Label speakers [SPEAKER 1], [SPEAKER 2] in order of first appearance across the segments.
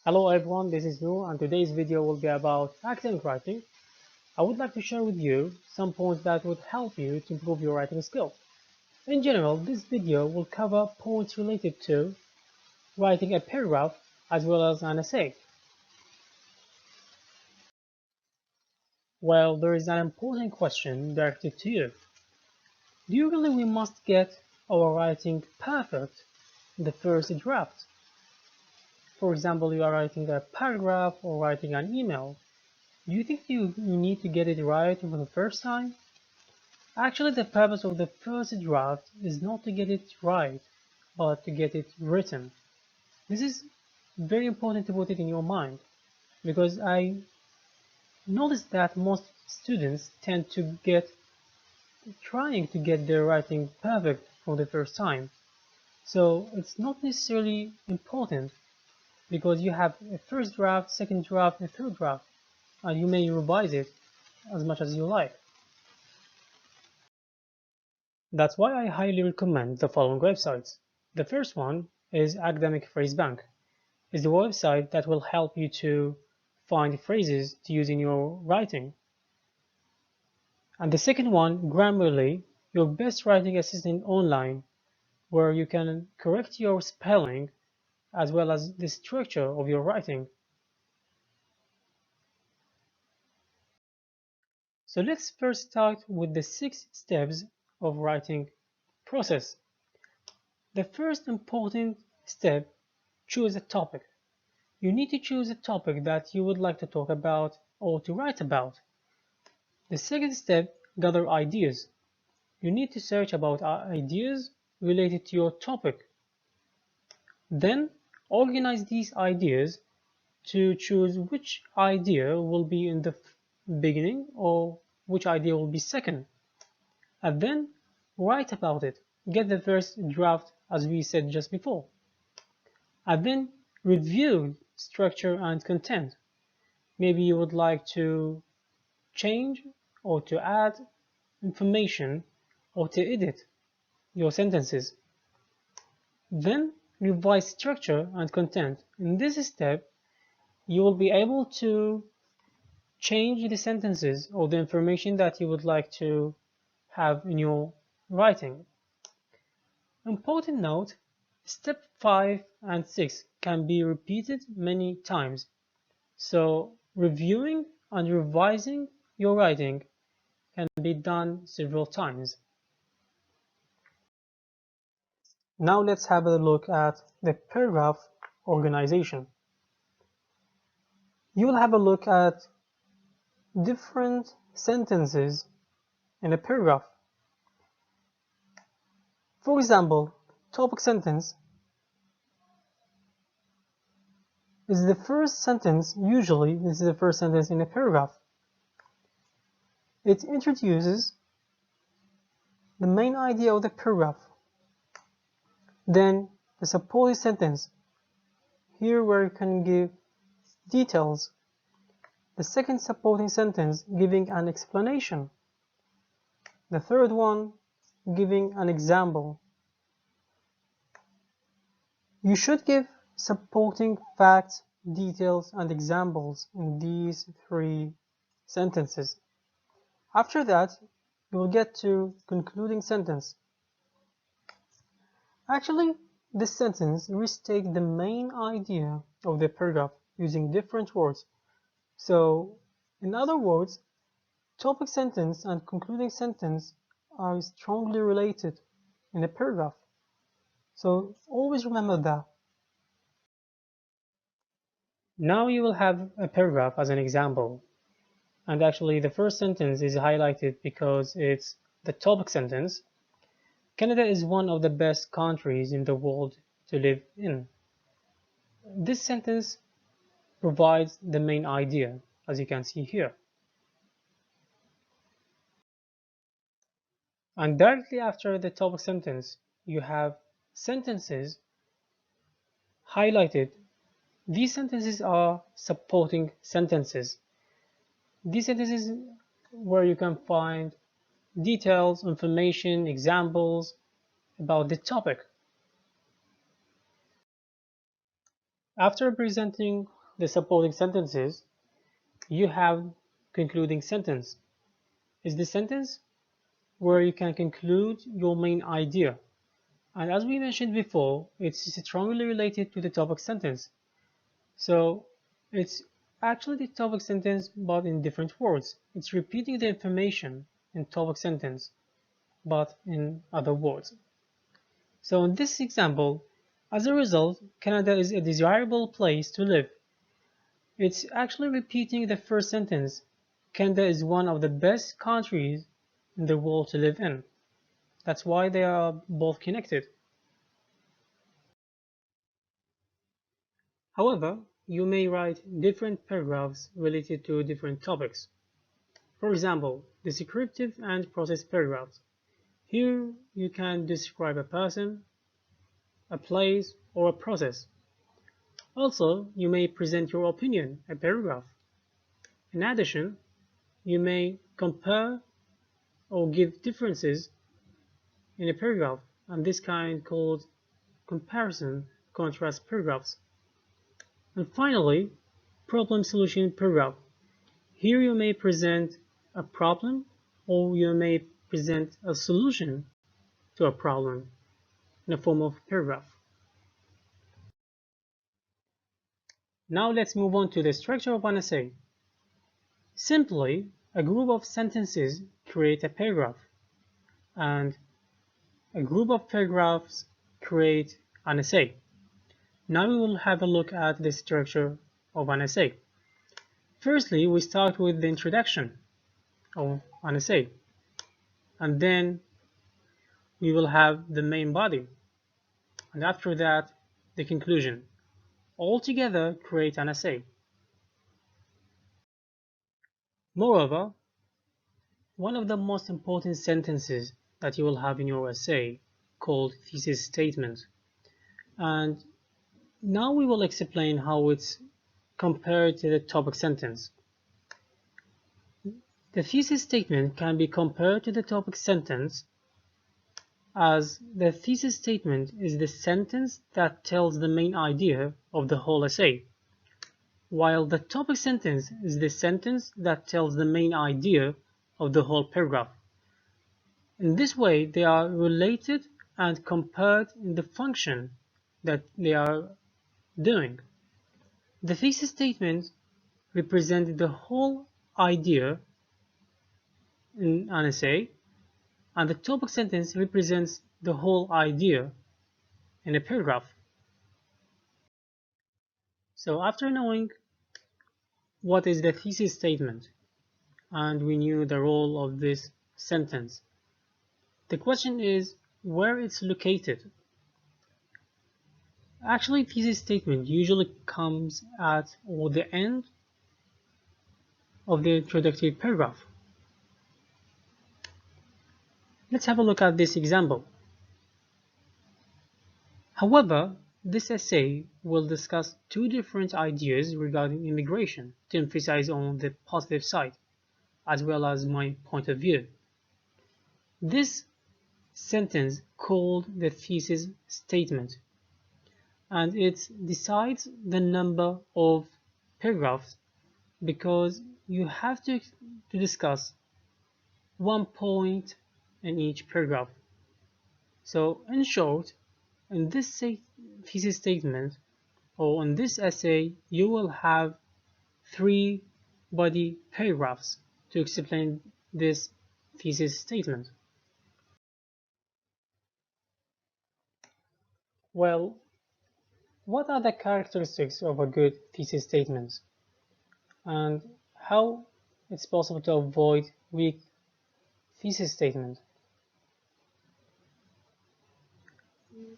[SPEAKER 1] Hello everyone, this is Noor and today's video will be about academic writing. I would like to share with you some points that would help you to improve your writing skill. In general, this video will cover points related to writing a paragraph as well as an essay. Well, there is an important question directed to you. Do you really must get our writing perfect in the first draft? For example, you are writing a paragraph or writing an email. Do you think you need to get it right for the first time? Actually, the purpose of the first draft is not to get it right, but to get it written. This is very important to put it in your mind, because I noticed that most students tend to trying to get their writing perfect for the first time. So it's not necessarily important, because you have a first draft, second draft, and third draft, and you may revise it as much as you like. That's why I highly recommend the following websites. The first one is Academic Phrase Bank. It's the website that will help you to find phrases to use in your writing. And the second one, Grammarly, your best writing assistant online, where you can correct your spelling as well as the structure of your writing. So let's first start with the 6 steps of writing process. The first important step, choose a topic. You need to choose a topic that you would like to talk about or to write about. The second step, gather ideas. You need to search about ideas related to your topic. Then organize these ideas to choose which idea will be in the beginning or which idea will be second. And then write about it. Get the first draft as we said just before. And then review structure and content. Maybe you would like to change or to add information or to edit your sentences. Then revise structure and content. In this step, you will be able to change the sentences or the information that you would like to have in your writing. Important note, step 5 and 6 can be repeated many times. So reviewing and revising your writing can be done several times. Now let's have a look at the paragraph organization. You will have a look at different sentences in a paragraph. For example, topic sentence is the first sentence. Usually this is the first sentence in a paragraph. It introduces the main idea of the paragraph. Then the supporting sentence, here where you can give details. The second supporting sentence giving an explanation. The third one giving an example. You should give supporting facts, details, and examples in these 3 sentences. After that, you will get to concluding sentence. Actually, this sentence restates the main idea of the paragraph using different words. So, in other words, topic sentence and concluding sentence are strongly related in a paragraph. So, always remember that. Now you will have a paragraph as an example. And actually, the first sentence is highlighted because it's the topic sentence. Canada is one of the best countries in the world to live in. This sentence provides the main idea, as you can see here. And directly after the topic sentence, you have sentences highlighted. These sentences are supporting sentences. These sentences where you can find details, information, examples about the topic. After presenting the supporting sentences, you have concluding sentence. Is the sentence where you can conclude your main idea. And as we mentioned before, it's strongly related to the topic sentence. So it's actually the topic sentence but in different words. It's repeating the information in topic sentence but in other words. So in this example, as a result, Canada is a desirable place to live. It's actually repeating the first sentence. Canada is one of the best countries in the world to live in. That's why they are both connected. However, you may write different paragraphs related to different topics. For example, descriptive and process paragraphs. Here you can describe a person, a place, or a process. Also, you may present your opinion, a paragraph. In addition, you may compare or give differences in a paragraph, and this kind called comparison contrast paragraphs. And finally, problem solution paragraph. Here you may present a problem or you may present a solution to a problem in the form of paragraph. Now let's move on to the structure of an essay. Simply, a group of sentences create a paragraph, and a group of paragraphs create an essay. Now we will have a look at the structure of an essay. Firstly, we start with the introduction of an essay, and then we will have the main body, and after that, the conclusion. All together create an essay. Moreover, one of the most important sentences that you will have in your essay called thesis statement. And now we will explain how it's compared to the topic sentence. The thesis statement can be compared to the topic sentence as the thesis statement is the sentence that tells the main idea of the whole essay, while the topic sentence is the sentence that tells the main idea of the whole paragraph. In this way, they are related and compared in the function that they are doing. The thesis statement represents the whole idea in an essay, and the topic sentence represents the whole idea in a paragraph. So after knowing what is the thesis statement, and we knew the role of this sentence, the question is where it's located. Actually, thesis statement usually comes at or the end of the introductory paragraph. Let's have a look at this example. However, this essay will discuss two different ideas regarding immigration to emphasize on the positive side, as well as my point of view. This sentence called the thesis statement, and it decides the number of paragraphs because you have to discuss one point in each paragraph. So in short, in this thesis statement or in this essay, you will have 3 body paragraphs to explain this thesis statement. Well, what are the characteristics of a good thesis statement, and how it's possible to avoid weak thesis statement?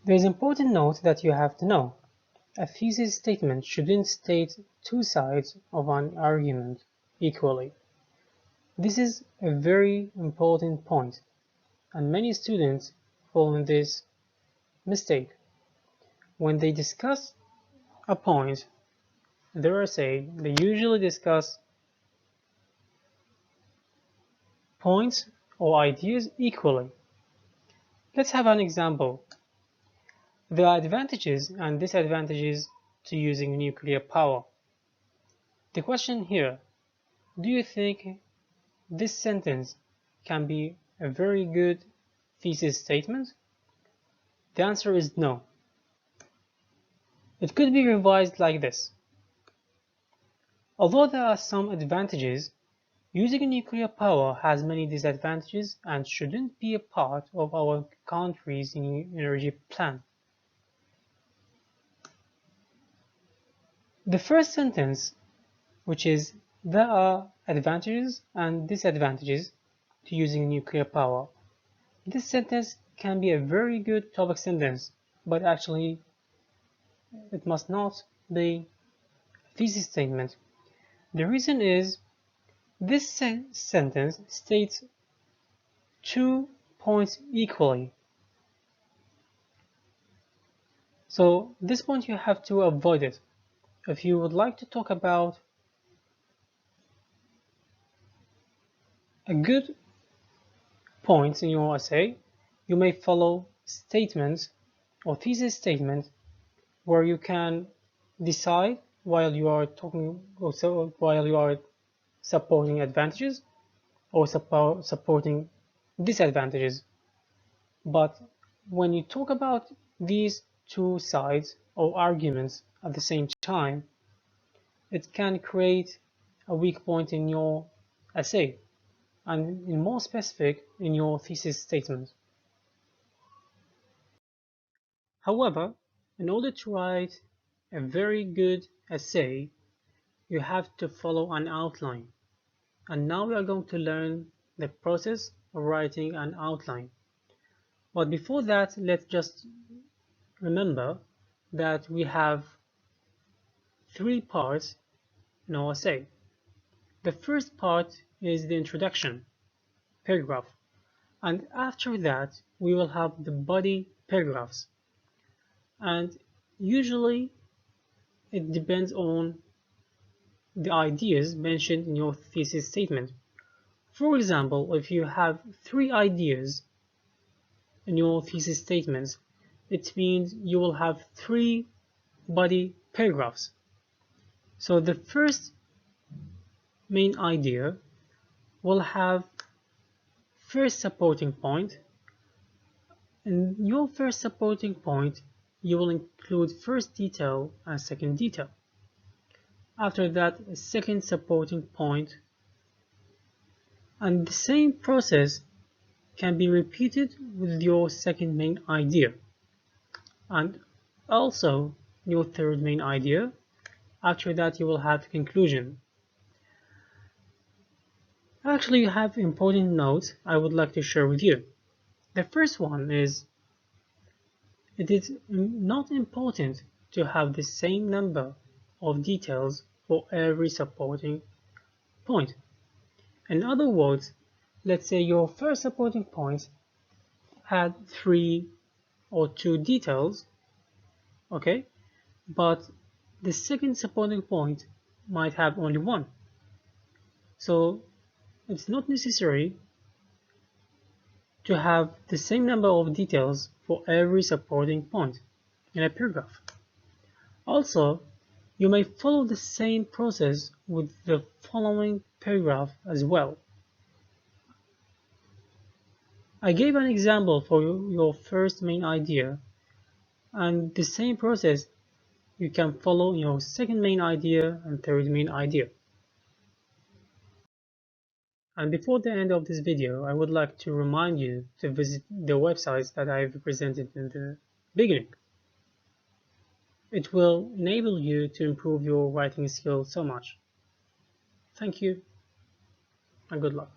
[SPEAKER 1] There's an important note that you have to know. A thesis statement shouldn't state two sides of an argument equally. This is a very important point, and many students fall in this mistake. When they discuss a point in their essay, they usually discuss points or ideas equally. Let's have an example. There are advantages and disadvantages to using nuclear power. The question here, do you think this sentence can be a very good thesis statement? The answer is no. It could be revised like this. Although there are some advantages, using nuclear power has many disadvantages and shouldn't be a part of our country's energy plan. The first sentence, which is there are advantages and disadvantages to using nuclear power. This sentence can be a very good topic sentence, but actually it must not be a thesis statement. The reason is this sentence states 2 points equally. So this point you have to avoid it. If you would like to talk about a good point in your essay, you may follow statements or thesis statement where you can decide while you are talking, also while you are supporting advantages or supporting disadvantages. But when you talk about these two sides or arguments at the same time, it can create a weak point in your essay and in more specific in your thesis statement. However, in order to write a very good essay, you have to follow an outline. And now we are going to learn the process of writing an outline. But before that, let's just remember that we have 3 parts in our essay. The first part is the introduction, paragraph, and after that we will have the body paragraphs. And usually it depends on the ideas mentioned in your thesis statement. For example, if you have 3 ideas in your thesis statements, it means you will have 3 body paragraphs. So the first main idea will have first supporting point. In your first supporting point, you will include first detail and second detail. After that, a second supporting point, and the same process can be repeated with your second main idea, and also your third main idea. After that, you will have conclusion. Actually, you have important notes I would like to share with you. The first one is it is not important to have the same number of details for every supporting point. In other words, let's say your first supporting point had 3 or 2 details, okay, but the second supporting point might have only 1. So it's not necessary to have the same number of details for every supporting point in a paragraph. Also, you may follow the same process with the following paragraph as well. I gave an example for your first main idea, and the same process you can follow in your second main idea and third main idea. And before the end of this video, I would like to remind you to visit the websites that I've presented in the beginning. It will enable you to improve your writing skills so much. Thank you and good luck.